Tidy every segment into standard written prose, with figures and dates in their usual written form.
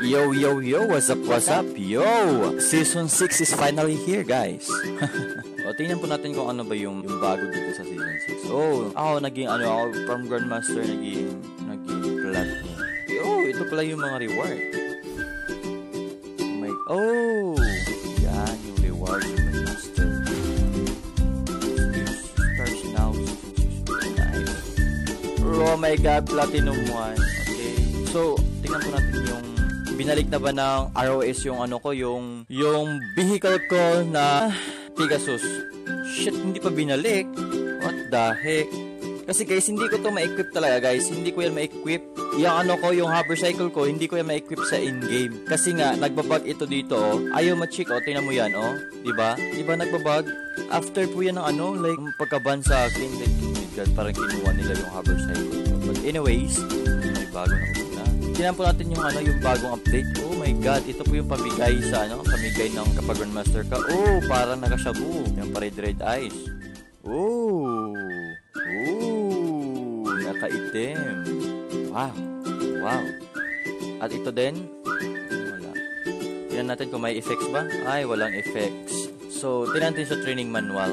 Yo, yo, yo, what's up, yo! Season 6 is finally here, guys. O, tingnan po natin kung ano ba yung bago dito sa Season 6. Oh, ako naging from Grandmaster, naging Platinum. Yo, ito pala yung mga reward. Yan, yung reward yung Grandmaster. Stars now, nice. Oh my god, Platinum 1. Okay, so, tingnan po natin yung binalik na ba ng ROS yung yung vehicle ko na Pegasus. Shit, hindi pa binalik. What the heck? Kasi guys, hindi ko to ma-equip talaga, guys. Hindi ko yan ma-equip. Yung hovercycle ko, hindi ko yan ma-equip sa in-game. Kasi nga, nagbabag ito dito, oh. Ayaw ma-check, oh. Tingnan mo yan, oh. Diba? Diba nagbabag? After po yan ng like, pagkaban sa akin, like, oh my god, parang kinuha nila yung hovercycle ko. But anyways, may bago na ko. Tingnan po natin yung bagong update. Oh my god, ito po yung pamigay sa pamigay ng kapag Grandmaster ka. Oh, parang nakashabu. Yung red eyes. Oh, nakaitim. Wow. At ito din, wala. Tingnan natin kung may effects ba. Ay, walang effects. So, tingnan natin sa training manual.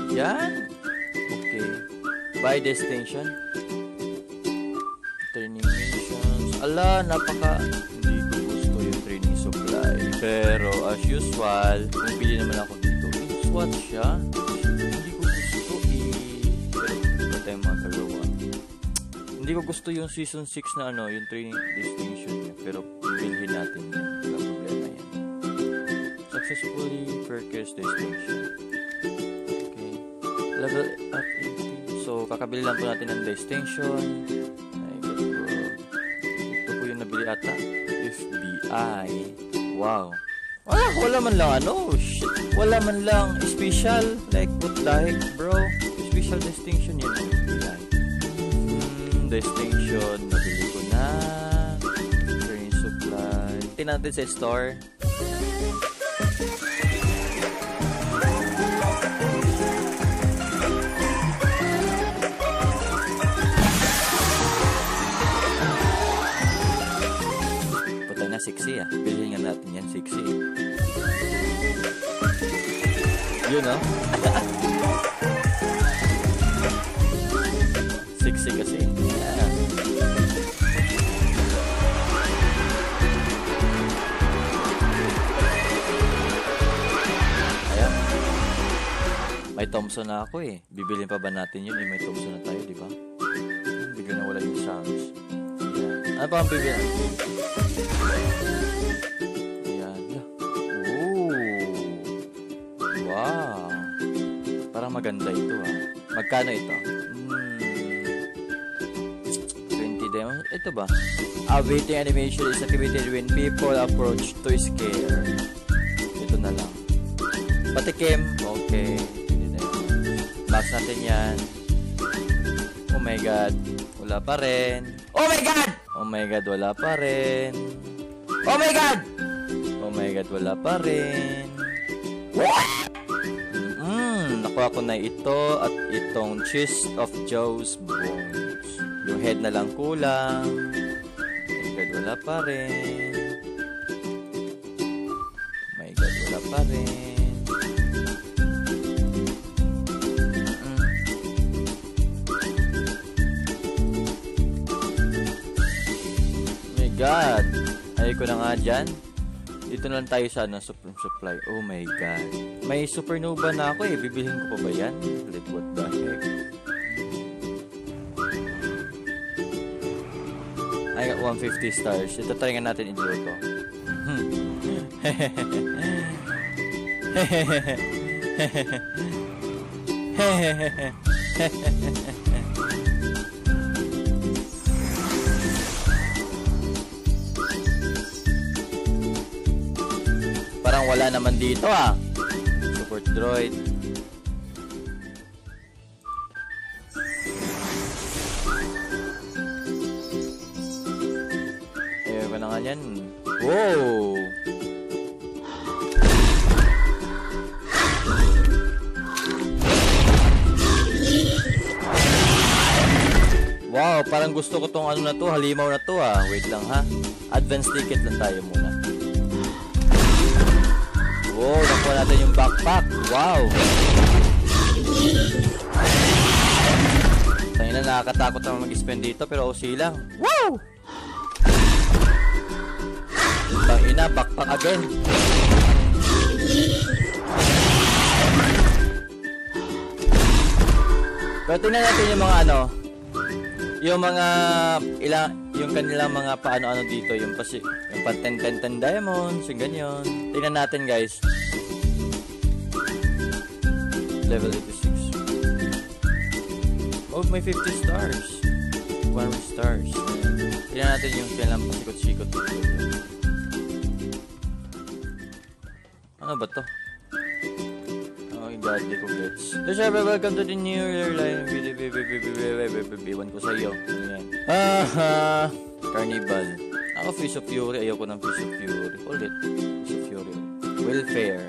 Yan. Okay. By destination. Training missions. Ala, hindi ko gusto yung training supply. Pero, as usual, kung pili naman ako dito, SWAT siya. Hindi ko gusto pero, ito tayo magkagawa. Hindi ko gusto yung season 6 na yung training distinction niya. Pero, bilhin natin yan. Wala problema yan. Successfully purchase distinction. Okay. Level up 18. So, kakabili lang po natin ng distinction. Nabili ata FBI. Wow. Wala man lang shit. Wala man lang special. Like, what the heck, bro? Special distinction yun. Distinction. Nabili ko na. Train supply. Tingnan natin sa store. Sexy bilhin nga natin yan, sexy. Yun sexy kasi. Yeah. Ayan. May Thompson na ako Bibilin pa ba natin yun? May Thompson na tayo, di ba? Bigla na wala yung sounds. Ayan. Ano pa ang bibilin? Ayan. Wow. Parang maganda ito Magkano ito? 20 demo. Ito ba? Awaiting animation is activated when people approach to scare. Ito na lang. Patikim. Okay. Max natin yan. Oh my god. Wala pa rin. Oh my god! Oh my god, wala pa rin. Oh my god! Oh my god, wala pa rin. Nakuha ko na ito at itong Chest of Joe's Bones. Yung head na lang kulang. Oh my god, wala pa rin. Oh my god, wala pa rin. God, ayoko na nga dyan. Dito na lang tayo sa supply. Oh my god. May supernova na ako Bibilhin ko pa ba yan? Like, what the heck? I got 150 stars. Ito try nga natin i-draw to. Parang wala naman dito Support droid. Ayaw ko na nga yan. Wow! Wow, parang gusto ko tong ano na to, halimaw na to ah. Wait lang ha. Advance ticket lang tayo muna. Wow, nakuha natin yung backpack. Wow. Tangina, nakakatakot naman mag-spend dito pero OC lang. Wow! Tangina, backpack again. Pero tingnan natin yung mga ano, yung mga yung kanilang mga paano-ano dito, yung pa 10 diamonds, yung ganyan. Tingnan natin guys. Level 86. Oh, may 50 stars. 1 stars. Tingnan natin yung kailang pasikot-sikot dito. Ano ba to? Oh my god, di ko gets. So syempre, welcome to the new year line video. Iwan ko sa iyo. Carnival. Ako Fish of Fury. Ayoko ng Fish of Fury. Ulit. Fish of Fury. Welfare.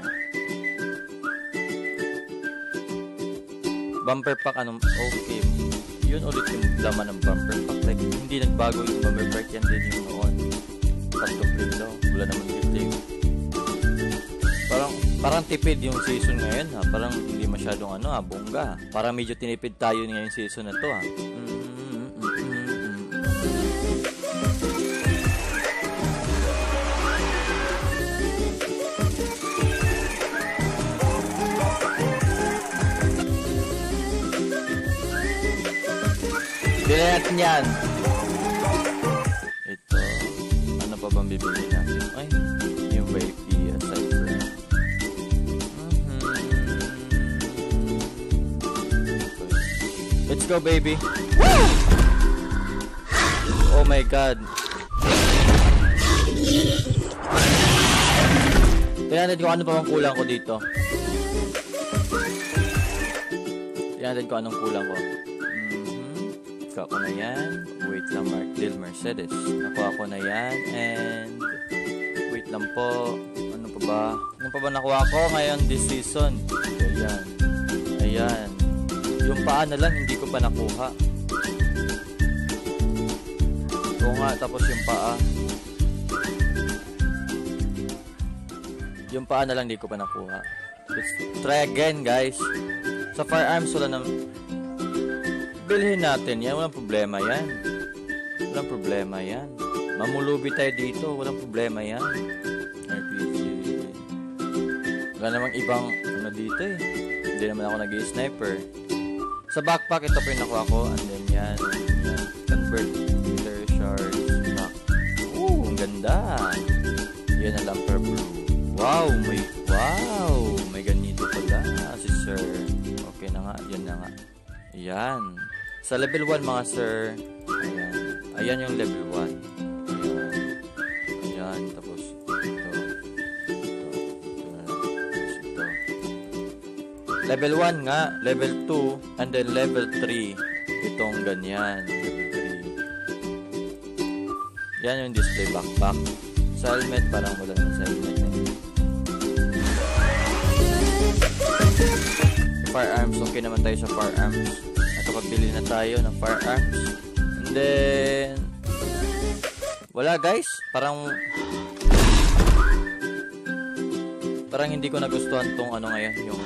Bumper pack. Anong okay. Yun ulit yung laman ng bumper pack. Like, hindi nagbago yung bumper pack. Yan din yung noon. Tatlong flame daw. Wala naman flame. Parang tipid yung season ngayon ha. Parang hindi masyadong ano ha, bongga. Parang medyo tinipid tayo ngayong season na to ha. Bili natin yan. Ito. Ano pa bang bibili natin? Ay, yung baby aside from. Let's go, baby. Woo! Oh my god. Tingnan natin kung ano pa bang kulang ko dito. Tingnan natin kung anong kulang ko. Nakuha ko na yan. Wait lang, Mark Del Mercedes. Nakuha ko na yan. And wait lang po. Ano pa ba? Ano pa ba nakuha ko ngayon this season? Ayan. Ayan. Yung paa na lang hindi ko pa nakuha. Oo nga, tapos yung paa. Yung paa na lang hindi ko pa nakuha. Let's try again, guys. Sa firearms wala na. Bilhin natin yan. Walang problema yan. Walang problema yan. Mamulubi tayo dito. Walang problema yan. RPG. Wala namang ibang ano dito eh. Hindi naman ako nag-i-sniper. Sa backpack, ito pa yung nakuha ko. And then yan. Yan. Convert. Glitter shards. Back. Ooh, ang ganda. Yan ang lamper blue. Wow, may ganito pala. Si sir. Okay na nga. Yan na nga. Yan. Sa level 1 mga sir. Ayan. Ayan yung level 1. Ayan. Ayan. Tapos ito. Ito. Level 1 nga. Level 2. And then level 3. Itong ganyan. Level 3. Yan yung display backpack. Sa helmet parang wala na sa helmet. Firearms. Okay naman tayo sa firearms. Nakapagbili na tayo ng firearms. And then wala guys. Parang hindi ko nagustuhan tong ano ngayon. Yung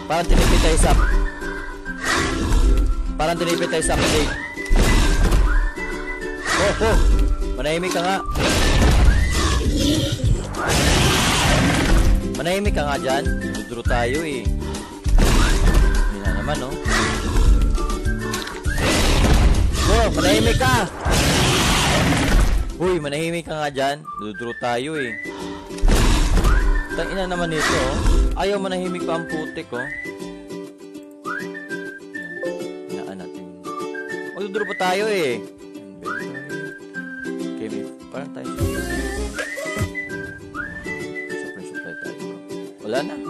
parang tinipid tayo sa update. Oh, manahimik ka nga. Manahimik ka nga dyan. Dudro tayo eh. Hindi na naman no. Oh, manahimik ka. Uy, manahimik ka nga dyan. Dudro tayo eh. Tangina naman ito oh. Ayaw manahimik pa ang putik oh. Hinaan natin. Oh, dudro pa tayo eh. Okay, may parang tayo.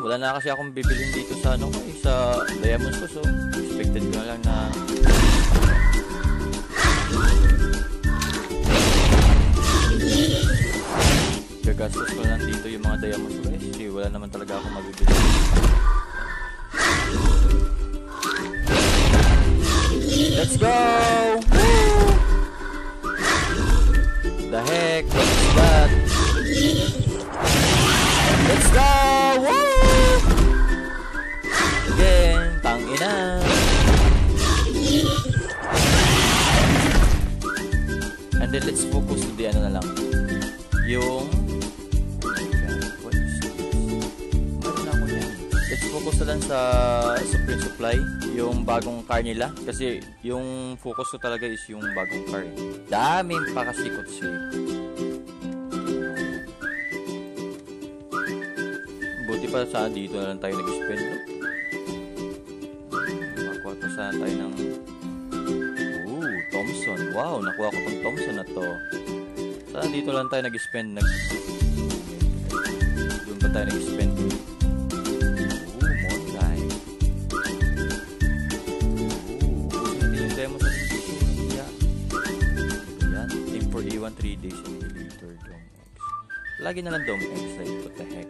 Wala na kasi akong bibilin dito sa ano ko eh, sa diamonds ko, so expected ko na lang na gagastos ko lang dito yung mga diamonds ko guys, kasi wala naman talaga akong mabibili. Let's go! Woo! The heck? What's that? Let's go! Woo! Again, tangina. And then let's focus to the ano na lang. Yung what is this? Meron ako yan. Let's focus na lang sa Supreme Supply, yung bagong car nila. Kasi yung focus ko talaga is yung bagong car. Daming pakasikot siya. Buti pa saan dito na lang tayo nag-spend. Makuha pa saan tayo ng Thompson. Wow, nakuha ko tong Thompson na to. Saan dito lang tayo nag-spend? Doon pa tayo nag-spend. Monday. Gusto natin yung demo sa dito. Yeah. Yan. Aim for A1 3 days in later. Dome X. Lagi na lang Dome X. Like, what the heck?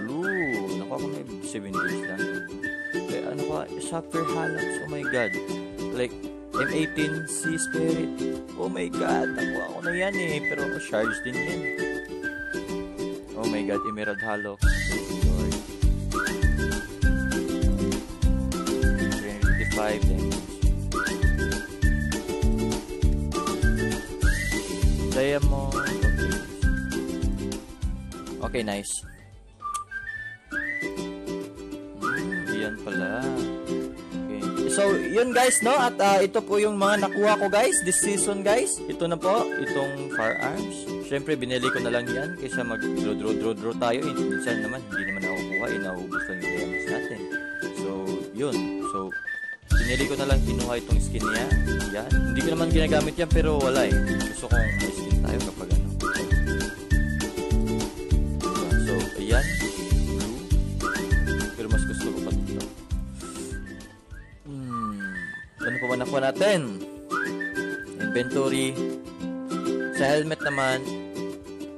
Blue. Nakuha ko na 7 days lang. Ano ka? Sapphire Halox. Oh my god. Like, M18 Sea Spirit. Oh my god. Nakuha ko na yan eh. Pero charge din yan. Oh my god. Emerald Halox. 355 damage. Diamond. Okay, nice. Yan pala. Okay. So, yun guys, no? At ito po yung mga nakuha ko guys this season guys. Ito na po, itong firearms. Siyempre, binili ko na lang yan kaysa mag-draw tayo. Minsan naman, hindi naman nakukuha. Nauubos lang yung diamonds natin. So, yun. So, binili ko na lang, kinuha itong skin niya. Yan. Hindi ko naman ginagamit yan pero wala eh. Gusto kong may skin tayo kapag ano. So, ayan. Mas gusto ko pa dito. Ano pa ba nakuha natin? Inventory. Sa helmet naman,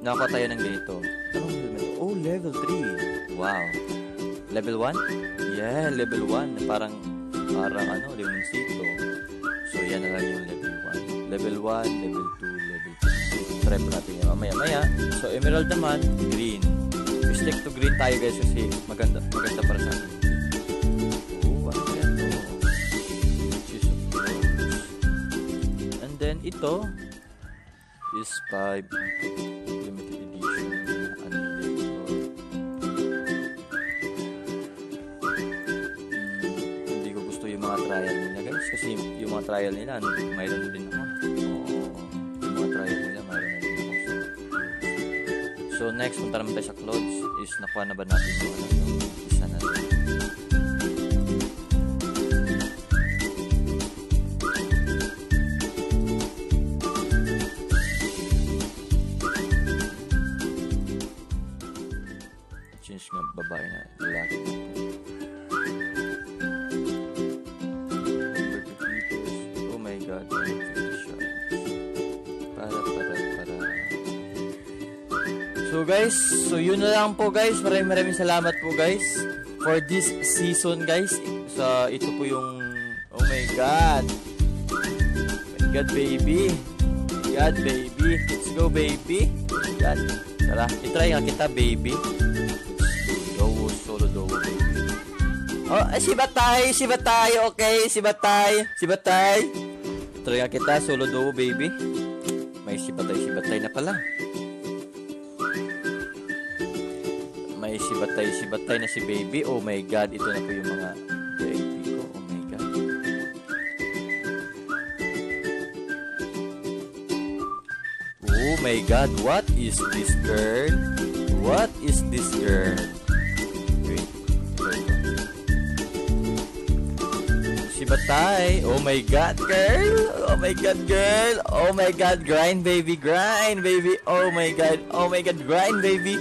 nakakuha tayo ng ganito. Anong helmet? Oh, level 3. Wow. Level 1? Yeah, level 1. Parang ano, limoncito. So, yan na lang yung level 1. Level 1, level 2, level 3. Try pa natin yan mamaya-maya. So, emerald naman, green. Stick to green tayo guys kasi maganda para sa atin. Oh, ano kaya to? And then ito is 5 limited edition annihilator. Hindi ko gusto yung mga trial nila guys kasi yung mga trial nila mayroon din ako. Yung mga trial nila mayroon din ako. So next, punta naman tayo sa clothes. Is nakuha na ba natin yung isa natin? Change nga babae na lalaki natin. Oh my god. So guys, so yun na lang po guys. Maraming salamat po guys for this season guys. So ito po yung oh my god. Oh my god baby. Oh my god baby. Let's go baby. Oh my god. Tara, itry nga kita baby. Solo dowo baby. Oh, si Batay, okay, si Batay. Try nga kita solo dowo baby. May si Batay na pala. May si Batay na si baby. Oh my god, ito na po yung mga VIP ko. Oh my god. Oh my god, what is this girl? What is this girl? Wait. Si Batay. Oh my god, girl. Oh my god, girl. Oh my god, grind baby, grind baby. Oh my god, grind baby.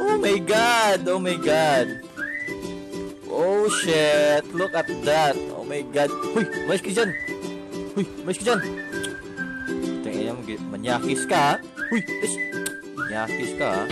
Oh my god! Oh my god! Oh shit! Look at that! Oh my god! Huy! Mais ka dyan! Huy! Mais ka dyan! Tingnan mo, manyakis ka ha? Huy! Manyakis ka ha?